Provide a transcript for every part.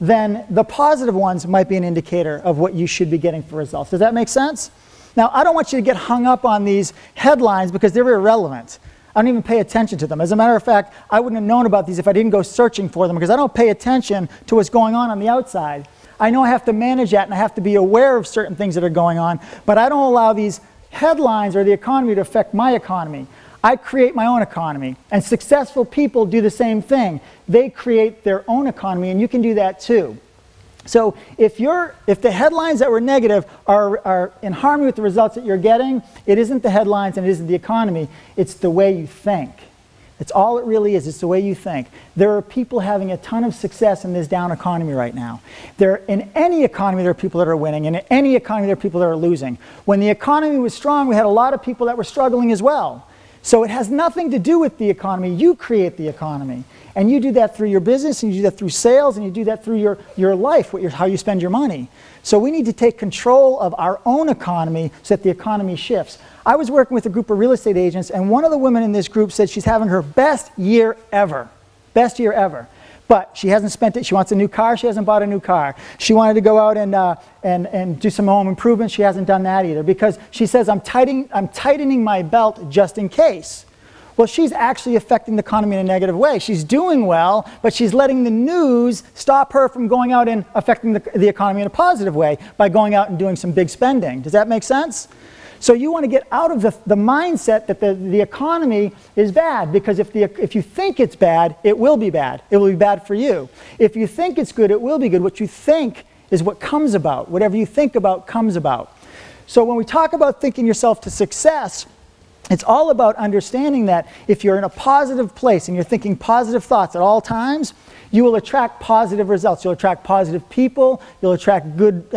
then the positive ones might be an indicator of what you should be getting for results. Does that make sense? Now, I don't want you to get hung up on these headlines because they're irrelevant. I don't even pay attention to them. As a matter of fact, I wouldn't have known about these if I didn't go searching for them, because I don't pay attention to what's going on the outside. I know I have to manage that and I have to be aware of certain things that are going on, but I don't allow these headlines or the economy to affect my economy. I create my own economy, and successful people do the same thing. They create their own economy, and you can do that too. So if the headlines that were negative are in harmony with the results that you're getting, it isn't the headlines and it isn't the economy, it's the way you think. It's all it really is, it's the way you think. There are people having a ton of success in this down economy right now. In any economy, there are people that are winning, and in any economy, there are people that are losing. When the economy was strong, we had a lot of people that were struggling as well. So it has nothing to do with the economy. You create the economy. And you do that through your business, and you do that through sales, and you do that through your life, how you spend your money. So we need to take control of our own economy so that the economy shifts. I was working with a group of real estate agents, and one of the women in this group said she's having her best year ever. Best year ever. But she hasn't spent it. She wants a new car. She hasn't bought a new car. She wanted to go out and do some home improvements. She hasn't done that either, because she says, I'm tightening my belt just in case. Well, she's actually affecting the economy in a negative way. She's doing well, but she's letting the news stop her from going out and affecting the economy in a positive way by going out and doing some big spending. Does that make sense? So you want to get out of the mindset that the economy is bad, because if you think it's bad, it will be bad. It will be bad for you. If you think it's good, it will be good. What you think is what comes about. Whatever you think about comes about. So when we talk about thinking yourself to success, it's all about understanding that if you're in a positive place and you're thinking positive thoughts at all times, you will attract positive results. You'll attract positive people. You'll attract good,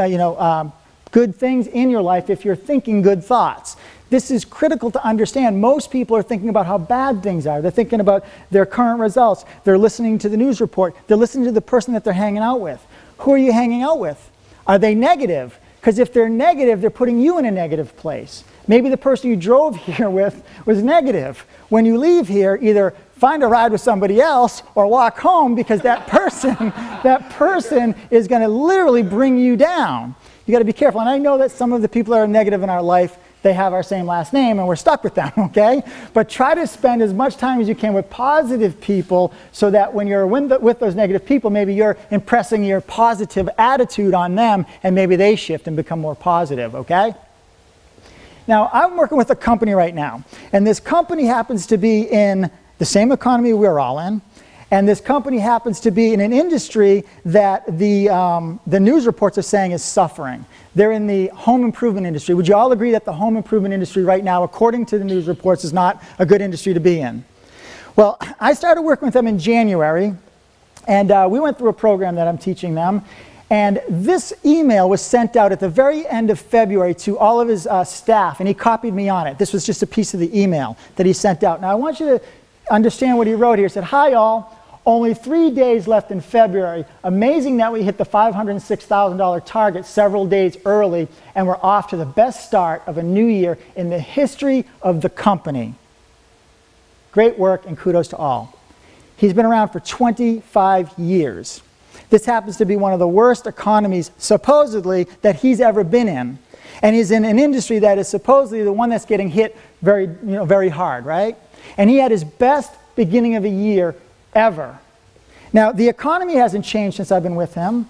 good things in your life if you're thinking good thoughts. This is critical to understand. Most people are thinking about how bad things are. They're thinking about their current results. They're listening to the news report. They're listening to the person that they're hanging out with. Who are you hanging out with? Are they negative? Because if they're negative, they're putting you in a negative place. Maybe the person you drove here with was negative. When you leave here, either find a ride with somebody else or walk home, because that person is going to literally bring you down. You got to be careful. And I know that some of the people that are negative in our life, they have our same last name and we're stuck with them, okay? But try to spend as much time as you can with positive people, so that when you're with those negative people, maybe you're impressing your positive attitude on them, and maybe they shift and become more positive, okay? Now, I'm working with a company right now, and this company happens to be in the same economy we're all in, and this company happens to be in an industry that the news reports are saying is suffering. They're in the home improvement industry. Would you all agree that the home improvement industry right now, according to the news reports, is not a good industry to be in? Well, I started working with them in January, and we went through a program that I'm teaching them. And this email was sent out at the very end of February to all of his staff, and he copied me on it. This was just a piece of the email that he sent out. Now, I want you to understand what he wrote here. He said, "Hi, all. Only 3 days left in February. Amazing that we hit the $506,000 target several days early, and we're off to the best start of a new year in the history of the company. Great work, and kudos to all." He's been around for 25 years. This happens to be one of the worst economies, supposedly, that he's ever been in. And he's in an industry that is supposedly the one that's getting hit very hard, right? And he had his best beginning of a year ever. Now, the economy hasn't changed since I've been with him.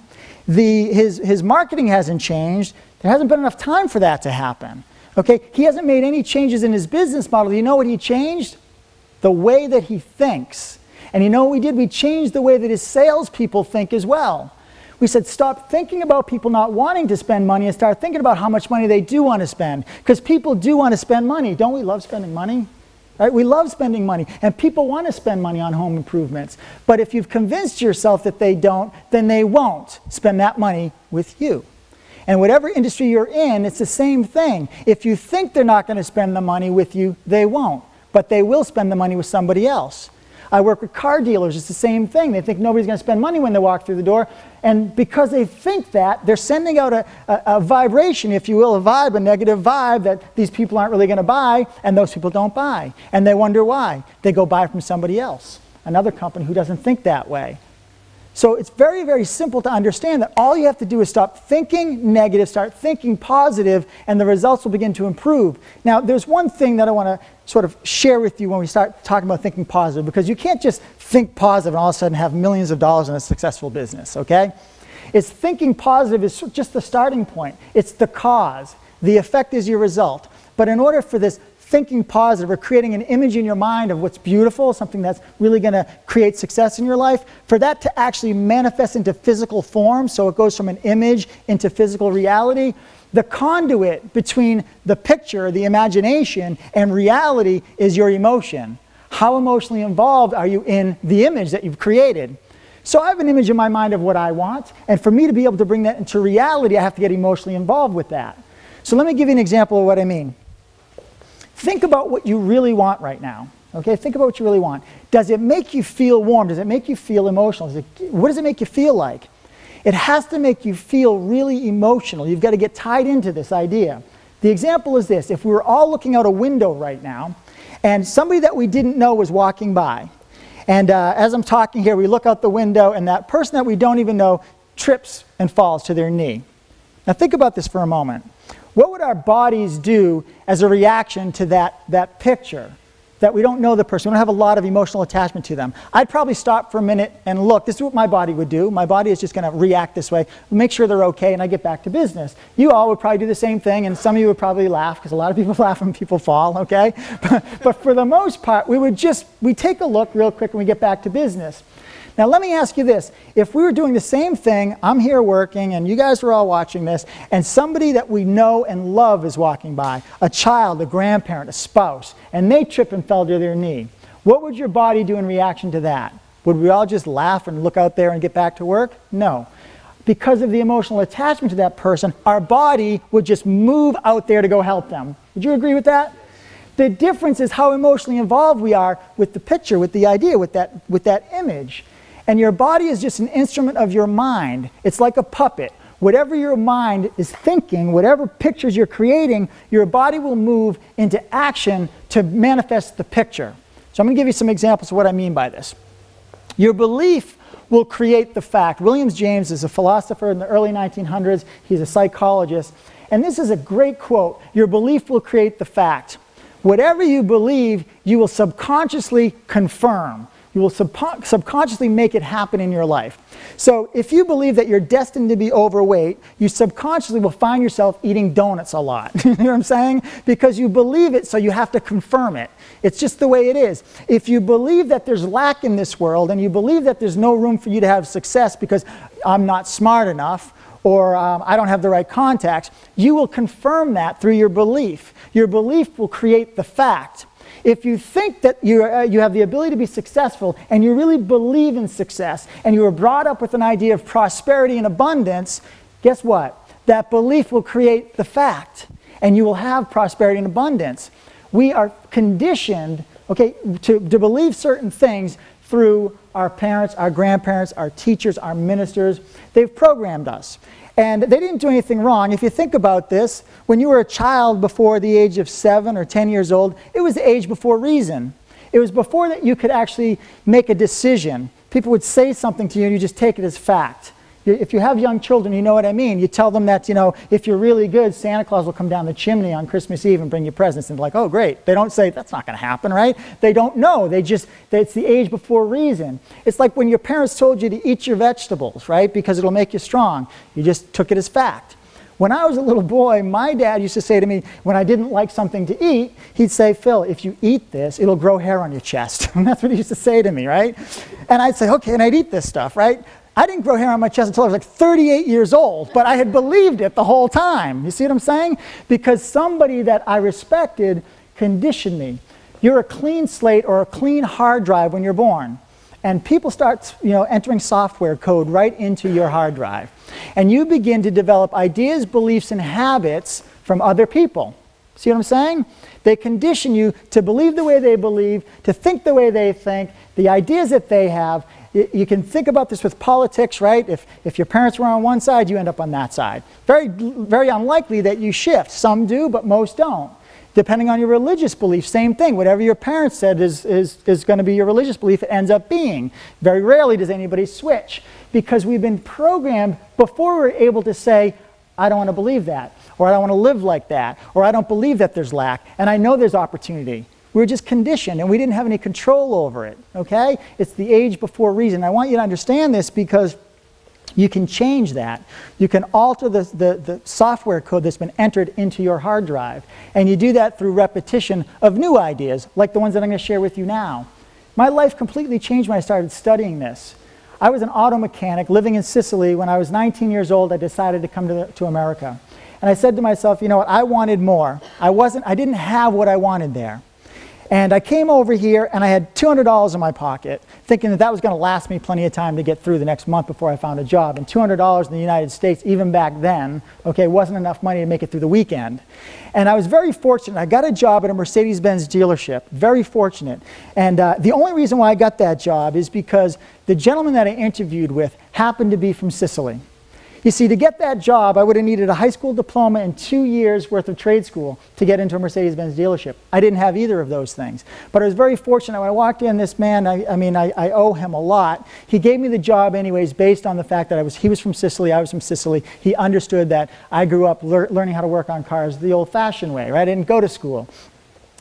His marketing hasn't changed. There hasn't been enough time for that to happen. Okay? He hasn't made any changes in his business model. You know what he changed? The way that he thinks. And you know what we did? We changed the way that his salespeople think as well. We said, stop thinking about people not wanting to spend money and start thinking about how much money they do want to spend. Because people do want to spend money. Don't we love spending money? Right? We love spending money. And people want to spend money on home improvements. But if you've convinced yourself that they don't, then they won't spend that money with you. And whatever industry you're in, it's the same thing. If you think they're not going to spend the money with you, they won't. But they will spend the money with somebody else. I work with car dealers. It's the same thing. They think nobody's going to spend money when they walk through the door. And because they think that, they're sending out a vibration, if you will, a vibe, a negative vibe that these people aren't really going to buy, and those people don't buy. And they wonder why. They go buy from somebody else, another company who doesn't think that way. So it's very, very simple to understand that all you have to do is stop thinking negative, start thinking positive, and the results will begin to improve. Now, there's one thing that I want to sort of share with you when we start talking about thinking positive, because you can't just think positive and all of a sudden have millions of dollars in a successful business, okay? It's thinking positive is just the starting point. It's the cause. The effect is your result. But in order for this thinking positive or creating an image in your mind of what's beautiful, something that's really going to create success in your life, for that to actually manifest into physical form, so it goes from an image into physical reality, the conduit between the picture, the imagination, and reality is your emotion. How emotionally involved are you in the image that you've created? So I have an image in my mind of what I want, and for me to be able to bring that into reality, I have to get emotionally involved with that. So let me give you an example of what I mean. Think about what you really want right now. Okay, think about what you really want. Does it make you feel warm? Does it make you feel emotional? What does it make you feel like? It has to make you feel really emotional. You've got to get tied into this idea. The example is this. If we were all looking out a window right now, and somebody that we didn't know was walking by, and as I'm talking here, we look out the window, and that person that we don't even know trips and falls to their knee. Now think about this for a moment. What would our bodies do as a reaction to that picture? That we don't know the person, we don't have a lot of emotional attachment to them. I'd probably stop for a minute and look. This is what my body would do. My body is just going to react this way, make sure they're okay, and I get back to business. You all would probably do the same thing, and some of you would probably laugh, because a lot of people laugh when people fall, okay? But for the most part, we take a look real quick and we get back to business. Now let me ask you this. If we were doing the same thing, I'm here working, and you guys were all watching this, and somebody that we know and love is walking by, a child, a grandparent, a spouse, and they trip and fell to their knee, what would your body do in reaction to that? Would we all just laugh and look out there and get back to work? No. Because of the emotional attachment to that person, our body would just move out there to go help them. Would you agree with that? The difference is how emotionally involved we are with the picture, with the idea, with that image. And your body is just an instrument of your mind. It's like a puppet. Whatever your mind is thinking, whatever pictures you're creating, your body will move into action to manifest the picture. So I'm going to give you some examples of what I mean by this. Your belief will create the fact. William James is a philosopher in the early 1900s. He's a psychologist. And this is a great quote. Your belief will create the fact. Whatever you believe, you will subconsciously confirm. You will subconsciously make it happen in your life. So if you believe that you're destined to be overweight, you subconsciously will find yourself eating donuts a lot. You know what I'm saying? Because you believe it, so you have to confirm it. It's just the way it is. If you believe that there's lack in this world, and you believe that there's no room for you to have success because I'm not smart enough, or I don't have the right contacts, you will confirm that through your belief. Your belief will create the fact. If you think that you have the ability to be successful, and you really believe in success, and you were brought up with an idea of prosperity and abundance, guess what? That belief will create the fact, and you will have prosperity and abundance. We are conditioned, okay, to believe certain things through our parents, our grandparents, our teachers, our ministers. They've programmed us. And they didn't do anything wrong. If you think about this, when you were a child before the age of 7 or 10 years old, it was the age before reason. It was before that you could actually make a decision. People would say something to you and you just take it as fact. If you have young children, you know what I mean. You tell them that, you know, if you're really good, Santa Claus will come down the chimney on Christmas Eve and bring you presents. And they're like, oh, great. They don't say, that's not going to happen, right? They don't know. It's the age before reason. It's like when your parents told you to eat your vegetables, right? Because it'll make you strong. You just took it as fact. When I was a little boy, my dad used to say to me, when I didn't like something to eat, he'd say, Phil, if you eat this, it'll grow hair on your chest. And that's what he used to say to me, right? And I'd say, okay, and I'd eat this stuff, right? I didn't grow hair on my chest until I was like 38 years old, but I had believed it the whole time. You see what I'm saying? Because somebody that I respected conditioned me. You're a clean slate or a clean hard drive when you're born. And people start, entering software code right into your hard drive. And you begin to develop ideas, beliefs, and habits from other people. See what I'm saying? They condition you to believe the way they believe, to think the way they think, the ideas that they have. You can think about this with politics, right? If your parents were on one side, you end up on that side. Very, very unlikely that you shift. Some do, but most don't. Depending on your religious belief, same thing. Whatever your parents said is going to be your religious belief, it ends up being. Very rarely does anybody switch, because we've been programmed before we're able to say, I don't want to believe that, or I don't want to live like that, or I don't believe that there's lack, and I know there's opportunity. We were just conditioned, and we didn't have any control over it, okay? It's the age before reason. I want you to understand this, because you can change that. You can alter the software code that's been entered into your hard drive, and you do that through repetition of new ideas, like the ones that I'm going to share with you now. My life completely changed when I started studying this. I was an auto mechanic living in Sicily. When I was 19 years old, I decided to come to America. And I said to myself, you know what, I wanted more. I didn't have what I wanted there. And I came over here, and I had $200 in my pocket, thinking that that was going to last me plenty of time to get through the next month before I found a job. And $200 in the United States, even back then, okay, wasn't enough money to make it through the weekend. And I was very fortunate. I got a job at a Mercedes-Benz dealership, very fortunate. And the only reason why I got that job is because the gentleman that I interviewed with happened to be from Sicily. You see, to get that job, I would have needed a high school diploma and 2 years worth of trade school to get into a Mercedes-Benz dealership. I didn't have either of those things. But I was very fortunate. When I walked in, this man, I owe him a lot. He gave me the job anyways based on the fact that he was from Sicily, I was from Sicily. He understood that I grew up learning how to work on cars the old-fashioned way, right? I didn't go to school.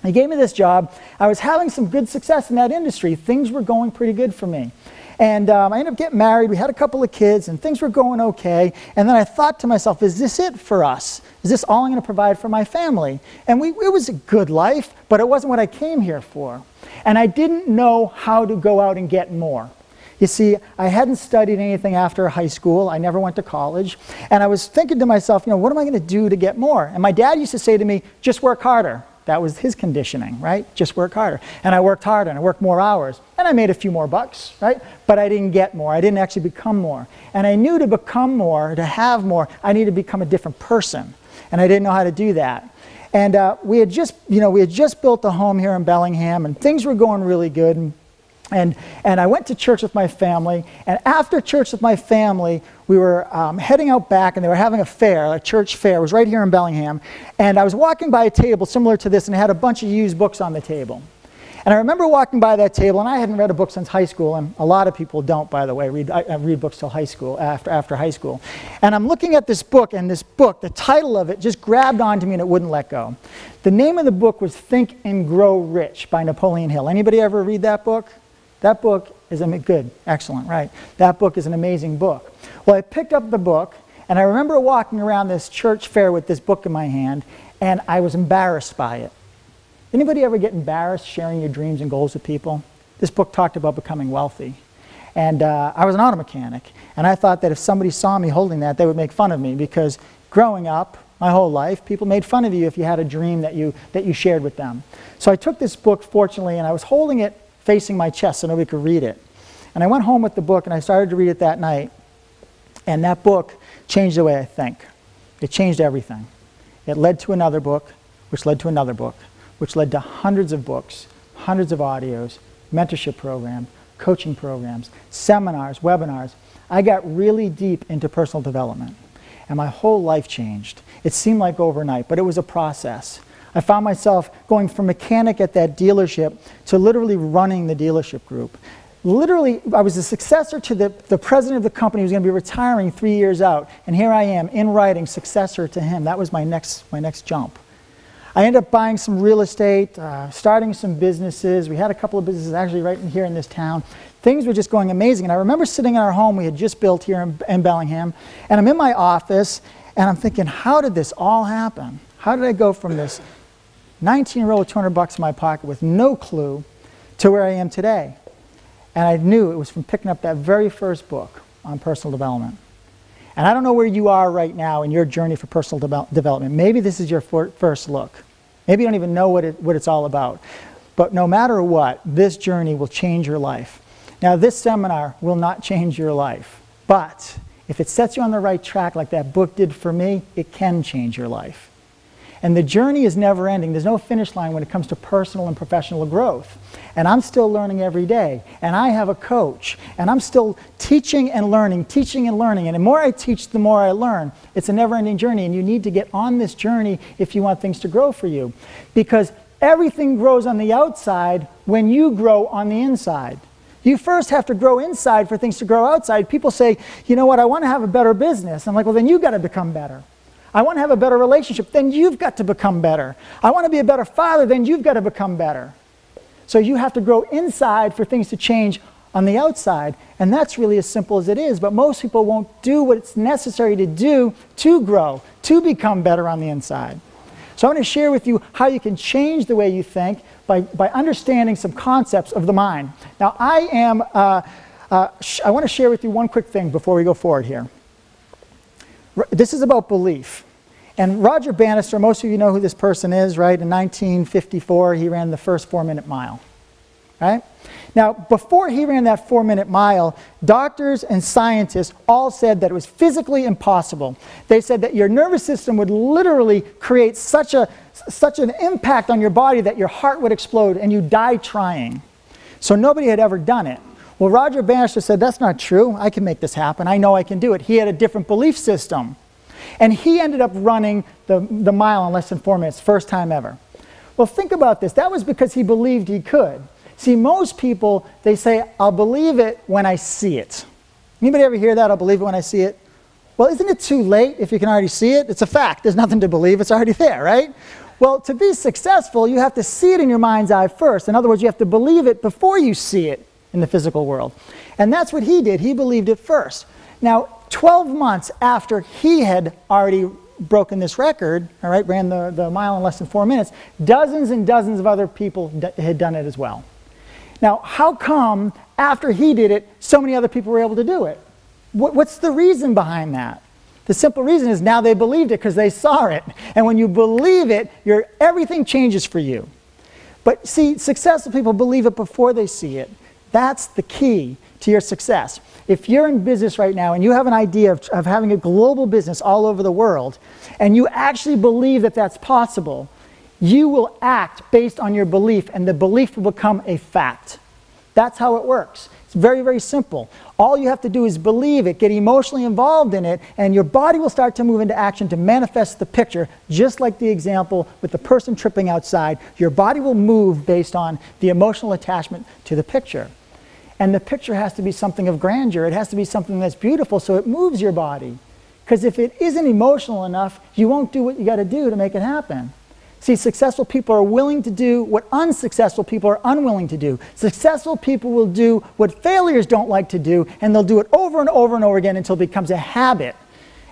He gave me this job. I was having some good success in that industry. Things were going pretty good for me. And I ended up getting married. We had a couple of kids, and things were going okay. And then I thought to myself, is this it for us? Is this all I'm going to provide for my family? And it was a good life, but it wasn't what I came here for. And I didn't know how to go out and get more. You see, I hadn't studied anything after high school. I never went to college. And I was thinking to myself, you know, what am I going to do to get more? And my dad used to say to me, just work harder. That was his conditioning, right? Just work harder. And I worked harder, and I worked more hours. And I made a few more bucks, right? But I didn't get more. I didn't actually become more. And I knew to become more, to have more, I needed to become a different person. And I didn't know how to do that. And we had just built a home here in Bellingham, and things were going really good. And I went to church with my family, and after church with my family, we were heading out back, and they were having a fair, a church fair. It was right here in Bellingham, and I was walking by a table similar to this, and it had a bunch of used books on the table. And I remember walking by that table, and I hadn't read a book since high school, and a lot of people don't, by the way, read books till high school, after high school. And I'm looking at this book, and this book, the title of it just grabbed onto me, and it wouldn't let go. The name of the book was Think and Grow Rich by Napoleon Hill. Anybody ever read that book? That book is good, excellent, right? That book is an amazing book. Well, I picked up the book, and I remember walking around this church fair with this book in my hand, and I was embarrassed by it. Anybody ever get embarrassed sharing your dreams and goals with people? This book talked about becoming wealthy. And I was an auto mechanic, and I thought that if somebody saw me holding that, they would make fun of me, because growing up, my whole life, people made fun of you if you had a dream that you shared with them. So I took this book, fortunately, and I was holding it facing my chest so nobody could read it. And I went home with the book, and I started to read it that night. And that book changed the way I think. It changed everything. It led to another book, which led to another book, which led to hundreds of books, hundreds of audios, mentorship programs, coaching programs, seminars, webinars. I got really deep into personal development, and my whole life changed. It seemed like overnight, but it was a process. I found myself going from mechanic at that dealership to literally running the dealership group. Literally, I was the successor to the president of the company who was going to be retiring 3 years out, and here I am, in writing, successor to him. That was my next jump. I ended up buying some real estate, starting some businesses. We had a couple of businesses actually right here in this town. Things were just going amazing. And I remember sitting in our home we had just built here in Bellingham, and I'm in my office, and I'm thinking, how did this all happen? How did I go from this 19-year-old with 200 bucks in my pocket with no clue to where I am today? And I knew it was from picking up that very first book on personal development. And I don't know where you are right now in your journey for personal development. Maybe this is your first look. Maybe you don't even know what it's all about. But no matter what, this journey will change your life. Now, this seminar will not change your life. But if it sets you on the right track like that book did for me, it can change your life. And the journey is never ending. There's no finish line when it comes to personal and professional growth. And I'm still learning every day. And I have a coach. And I'm still teaching and learning, teaching and learning. And the more I teach, the more I learn. It's a never-ending journey. And you need to get on this journey if you want things to grow for you. Because everything grows on the outside when you grow on the inside. You first have to grow inside for things to grow outside. People say, you know what, I want to have a better business. I'm like, well, then you've got to become better. I want to have a better relationship. Then you've got to become better. I want to be a better father. Then you've got to become better. So you have to grow inside for things to change on the outside. And that's really as simple as it is. But most people won't do what it's necessary to do to grow, to become better on the inside. So I want to share with you how you can change the way you think by understanding some concepts of the mind. Now, I want to share with you one quick thing before we go forward here. This is about belief. And Roger Bannister, most of you know who this person is, right? In 1954, he ran the first 4-minute mile, right? Now, before he ran that 4-minute mile, doctors and scientists all said that it was physically impossible. They said that your nervous system would literally create such an impact on your body that your heart would explode and you'd die trying. So nobody had ever done it. Well, Roger Bannister said, that's not true. I can make this happen. I know I can do it. He had a different belief system. And he ended up running the mile in less than 4 minutes, first time ever. Well, think about this. That was because he believed he could. See, most people, they say, I'll believe it when I see it. Anybody ever hear that? I'll believe it when I see it. Well, isn't it too late if you can already see it? It's a fact. There's nothing to believe. It's already there, right? Well, to be successful, you have to see it in your mind's eye first. In other words, you have to believe it before you see it in the physical world. And that's what he did. He believed it first. Now, 12 months after he had already broken this record, all right, ran the mile in less than 4 minutes, dozens and dozens of other people had done it as well. Now, how come after he did it, so many other people were able to do it? What's the reason behind that? The simple reason is now they believed it because they saw it. And when you believe it, everything changes for you. But see, successful people believe it before they see it. That's the key to your success. If you're in business right now and you have an idea of having a global business all over the world, and you actually believe that that's possible, you will act based on your belief, and the belief will become a fact. That's how it works. It's very, very simple. All you have to do is believe it, get emotionally involved in it, and your body will start to move into action to manifest the picture, just like the example with the person tripping outside. Your body will move based on the emotional attachment to the picture. And the picture has to be something of grandeur. It has to be something that's beautiful, so it moves your body. Because if it isn't emotional enough, you won't do what you got to do to make it happen. See, successful people are willing to do what unsuccessful people are unwilling to do. Successful people will do what failures don't like to do, and they'll do it over and over and over again until it becomes a habit.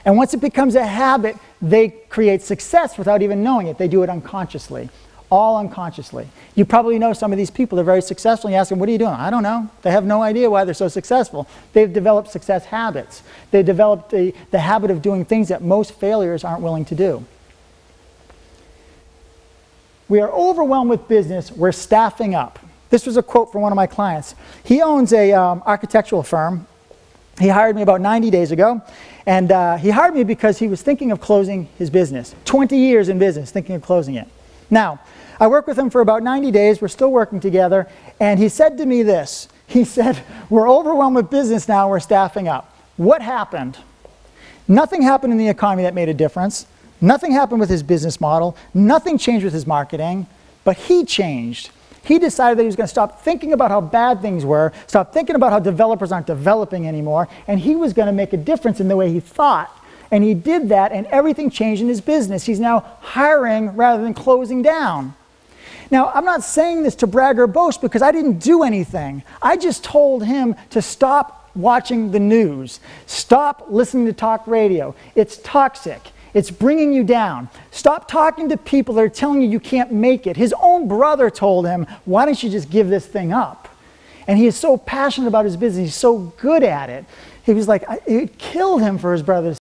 And once it becomes a habit, they create success without even knowing it. They do it unconsciously, all unconsciously. You probably know some of these people. They're very successful, and you ask them, what are you doing? I don't know. They have no idea why they're so successful. They've developed success habits. They've developed the habit of doing things that most failures aren't willing to do. We are overwhelmed with business. We're staffing up. This was a quote from one of my clients. He owns a architectural firm. He hired me about 90 days ago. And he hired me because he was thinking of closing his business. 20 years in business, thinking of closing it. Now, I worked with him for about 90 days. We're still working together. And he said to me this. He said, we're overwhelmed with business now. We're staffing up. What happened? Nothing happened in the economy that made a difference. Nothing happened with his business model. Nothing changed with his marketing. But he changed. He decided that he was going to stop thinking about how bad things were, stop thinking about how developers aren't developing anymore, and he was going to make a difference in the way he thought. And he did that, and everything changed in his business. He's now hiring rather than closing down. Now, I'm not saying this to brag or boast because I didn't do anything. I just told him to stop watching the news. Stop listening to talk radio. It's toxic. It's bringing you down. Stop talking to people that are telling you you can't make it. His own brother told him, why don't you just give this thing up? And he is so passionate about his business. He's so good at it. He was like, it killed him for his brother to